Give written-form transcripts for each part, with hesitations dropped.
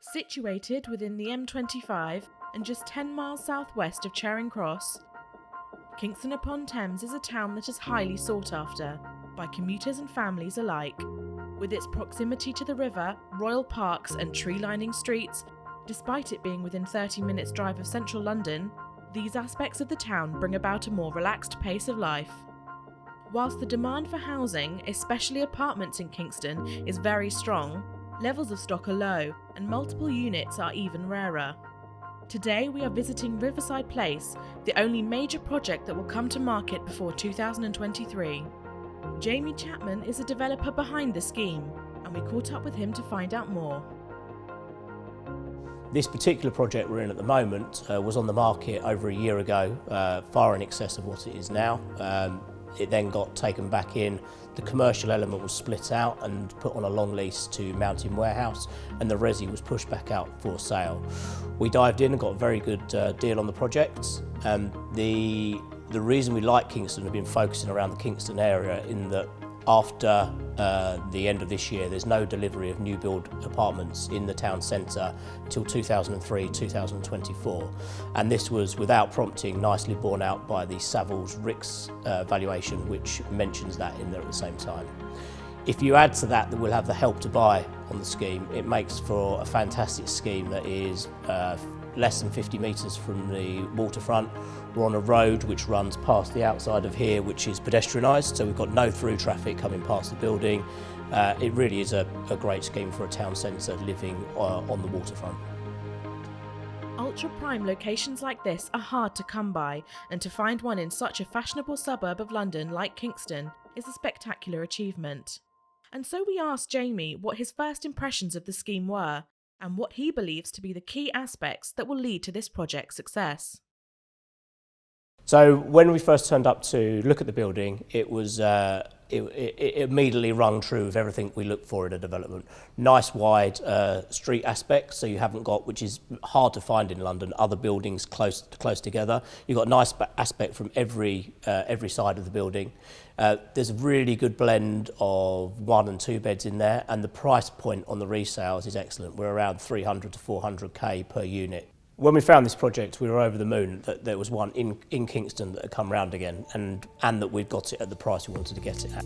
Situated within the M25 and just 10 miles southwest of Charing Cross, Kingston upon Thames is a town that is highly sought after by commuters and families alike. With its proximity to the river, royal parks and tree-lining streets, despite it being within 30 minutes drive of central London, these aspects of the town bring about a more relaxed pace of life. Whilst the demand for housing, especially apartments in Kingston, is very strong, levels of stock are low and multiple units are even rarer. Today we are visiting Riverside Place, the only major project that will come to market before 2023. Jamie Chapman is a developer behind the scheme, and we caught up with him to find out more. This particular project we're in at the moment was on the market over a year ago, far in excess of what it is now. It then got taken back in. The commercial element was split out and put on a long lease to Mountain Warehouse, and the resi was pushed back out for sale. We dived in and got a very good deal on the project. The reason we like Kingston, we've been focusing around the Kingston area in that after the end of this year, there's no delivery of new build apartments in the town centre till 2023-2024. And this was, without prompting, nicely borne out by the Savills RICS valuation, which mentions that in there at the same time. If you add to that we'll have the Help to Buy on the scheme, it makes for a fantastic scheme that is less than 50 metres from the waterfront. We're on a road which runs past the outside of here, which is pedestrianised, so we've got no through traffic coming past the building. It really is a great scheme for a town centre living on the waterfront. Ultra prime locations like this are hard to come by, and to find one in such a fashionable suburb of London like Kingston is a spectacular achievement. And so we asked Jamie what his first impressions of the scheme were, and what he believes to be the key aspects that will lead to this project's success. So when we first turned up to look at the building, it was it immediately rung true of everything we look for in a development. Nice wide street aspect, so you haven't got, which is hard to find in London, other buildings close together. You've got a nice aspect from every side of the building. There's a really good blend of 1 and 2 beds in there, and the price point on the resales is excellent. We're around 300 to 400k per unit. When we found this project, we were over the moon that there was one in Kingston that had come round again, and that we'd got it at the price we wanted to get it at.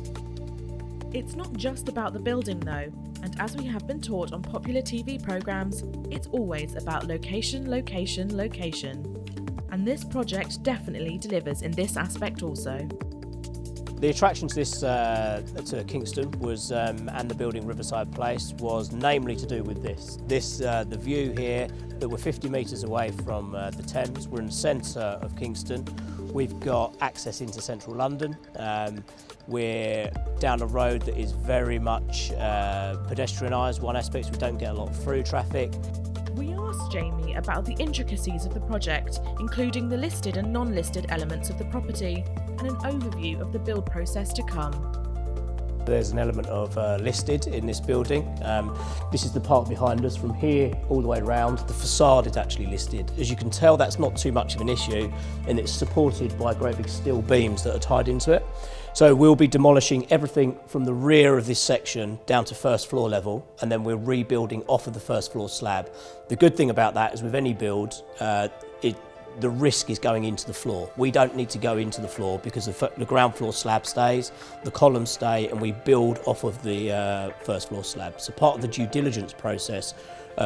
It's not just about the building though, and as we have been taught on popular TV programmes, it's always about location, location, location. And this project definitely delivers in this aspect also. The attraction to this to Kingston was and the building Riverside Place was namely to do with this. The view here, that we're 50 metres away from the Thames. We're in the centre of Kingston. We've got access into central London. We're down a road that is very much pedestrianised. One aspect, we don't get a lot of through traffic. We asked Jamie about the intricacies of the project, including the listed and non-listed elements of the property, and an overview of the build process to come. There's an element of listed in this building. This is the part behind us. From here all the way around, the facade is actually listed. As you can tell, that's not too much of an issue, and it's supported by great big steel beams that are tied into it. So we'll be demolishing everything from the rear of this section down to first floor level, and then we're rebuilding off of the first floor slab. The good thing about that is with any build, the risk is going into the floor. We don't need to go into the floor because the ground floor slab stays, the columns stay, and we build off of the first floor slab. So part of the due diligence process,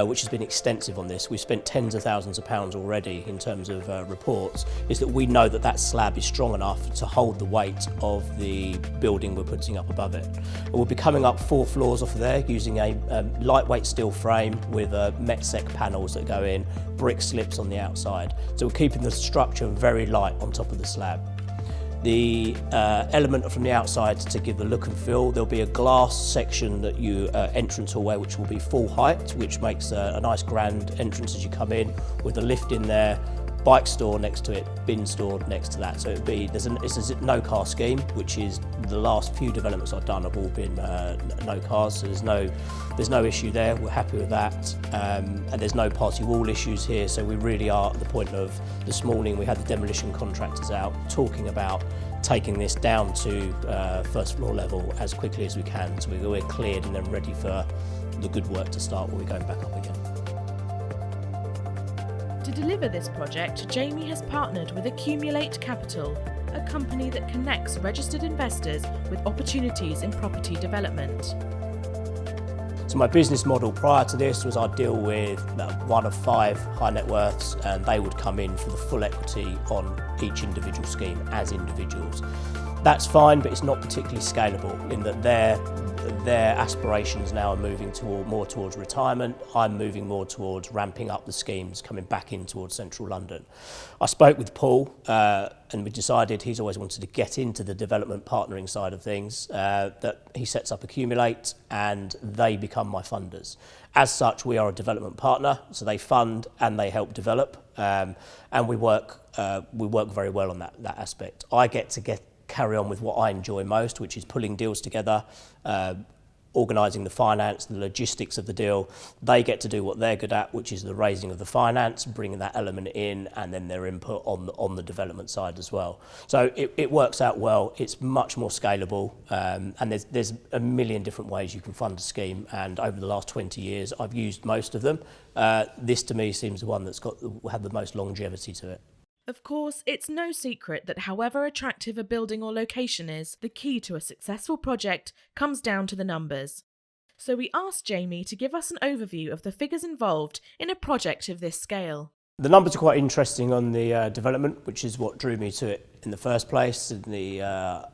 which has been extensive on this, we've spent tens of thousands of pounds already in terms of reports, is that we know that that slab is strong enough to hold the weight of the building we're putting up above it. And we'll be coming up 4 floors off of there using a lightweight steel frame with Metsec panels that go in, brick slips on the outside. So we're keeping the structure very light on top of the slab. The element from the outside to give the look and feel, there'll be a glass section that you entrance hallway which will be full height, which makes a nice grand entrance as you come in, with a lift in there, bike store next to it, bin store next to that. So it's a no car scheme, which is the last few developments I've done have all been no cars, so there's no issue there. We're happy with that, and there's no party wall issues here. So we really are at the point of, this morning we had the demolition contractors out talking about taking this down to first floor level as quickly as we can, so we're cleared and then ready for the good work to start when we're going back up again. To deliver this project, Jamie has partnered with Accumulate Capital, a company that connects registered investors with opportunities in property development. So my business model prior to this was I'd deal with one of 5 high net worths, and they would come in for the full equity on each individual scheme as individuals. That's fine, but it's not particularly scalable in that their aspirations now are moving more towards retirement. I'm moving more towards ramping up the schemes, coming back in towards central London. I spoke with Paul and we decided he's always wanted to get into the development partnering side of things, that he sets up Accumulate and they become my funders. As such, we are a development partner, so they fund and they help develop, and we work very well on that aspect. I get to carry on with what I enjoy most, which is pulling deals together, organising the finance, the logistics of the deal. They get to do what they're good at, which is the raising of the finance, bringing that element in, and then their input on the development side as well. So it works out well. It's much more scalable, and there's a million different ways you can fund a scheme, and over the last 20 years I've used most of them. This to me seems the one that's had the most longevity to it. Of course, it's no secret that however attractive a building or location is, the key to a successful project comes down to the numbers. So we asked Jamie to give us an overview of the figures involved in a project of this scale. The numbers are quite interesting on the development, which is what drew me to it in the first place, and the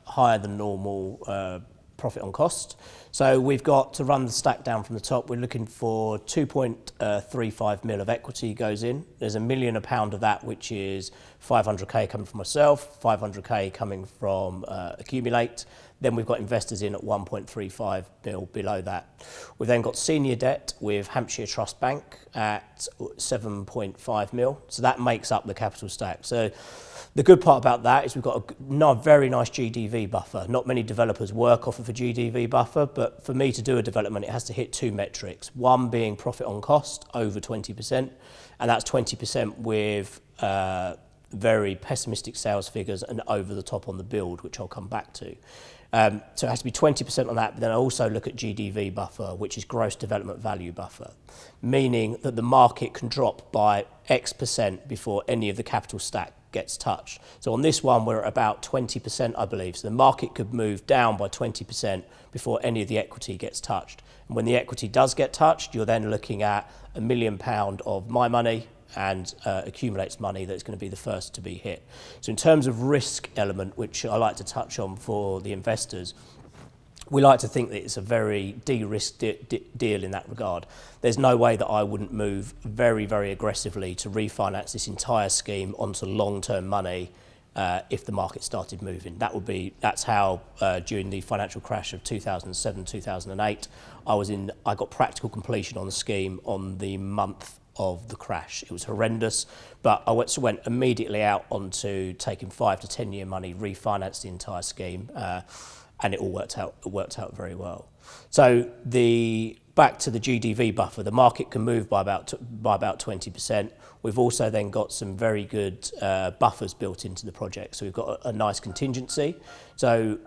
higher than normal profit on cost. So we've got, to run the stack down from the top, we're looking for 2.35 mil of equity goes in. There's £1 million of that, which is 500k coming from myself, 500k coming from Accumulate. Then we've got investors in at 1.35 mil below that. We've then got senior debt with Hampshire Trust Bank at 7.5 mil. So that makes up the capital stack. So the good part about that is we've got a very nice GDV buffer. Not many developers work off of a GDV buffer, but for me to do a development, it has to hit 2 metrics. One being profit on cost, over 20%, and that's 20% with very pessimistic sales figures and over the top on the build, which I'll come back to. So it has to be 20% on that, but then I also look at GDV buffer, which is gross development value buffer, meaning that the market can drop by X% before any of the capital stack gets touched. So on this one, we're at about 20%, I believe. So the market could move down by 20% before any of the equity gets touched. And when the equity does get touched, you're then looking at £1 million of my money and Accumulate's money that's going to be the first to be hit. So in terms of risk element, which I like to touch on for the investors, we like to think that it's a very de-risked deal in that regard. There's no way that I wouldn't move very, very aggressively to refinance this entire scheme onto long-term money if the market started moving. That's how during the financial crash of 2007, 2008, I got practical completion on the scheme on the month of the crash. It was horrendous, but I went immediately out onto taking 5 to 10 year money, refinanced the entire scheme, and it all worked out. It worked out very well. So back to the GDV buffer, the market can move by about 20%. We've also then got some very good buffers built into the project. So we've got a nice contingency. So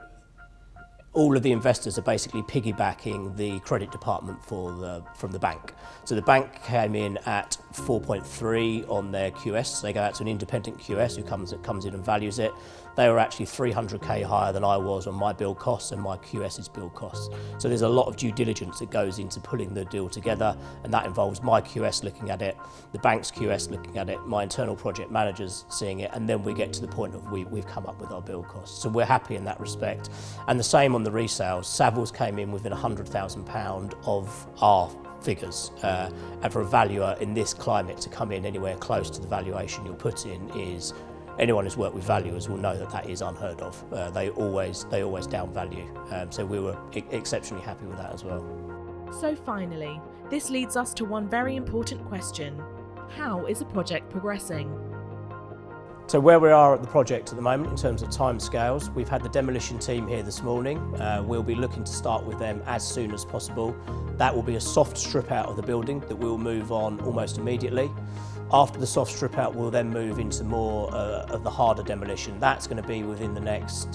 all of the investors are basically piggybacking the credit department from the bank. So the bank came in at 4.3 on their QS. So they go out to an independent QS who comes in and values it. They were actually 300k higher than I was on my build costs and my QS's build costs. So there's a lot of due diligence that goes into pulling the deal together, and that involves my QS looking at it, the bank's QS looking at it, my internal project managers seeing it, and then we get to the point of we've come up with our build costs. So we're happy in that respect. And the same on the resales. Savills came in within £100,000 of our figures, and for a valuer in this climate to come in anywhere close to the valuation you'll put in is, anyone who's worked with valuers will know that is unheard of. They always down value, so we were exceptionally happy with that as well. So finally, this leads us to one very important question. How is a project progressing? So where we are at the project at the moment in terms of timescales, we've had the demolition team here this morning. We'll be looking to start with them as soon as possible. That will be a soft strip out of the building that we'll move on almost immediately. After the soft strip out, we'll then move into more of the harder demolition. That's going to be within the next,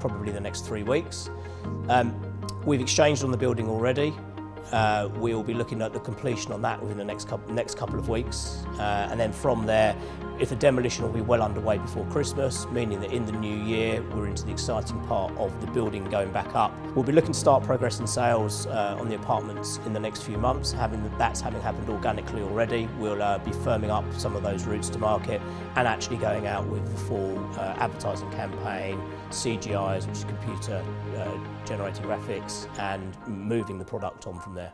probably the next 3 weeks. We've exchanged on the building already. we'll be looking at the completion on that within the next couple of weeks. And then from there, if the demolition will be well underway before Christmas, meaning that in the new year, we're into the exciting part of the building going back up. We'll be looking to start progressing sales on the apartments in the next few months. That's having happened organically already. We'll be firming up some of those routes to market and actually going out with the full advertising campaign, CGIs, which is computer generated graphics, and moving the product on from there.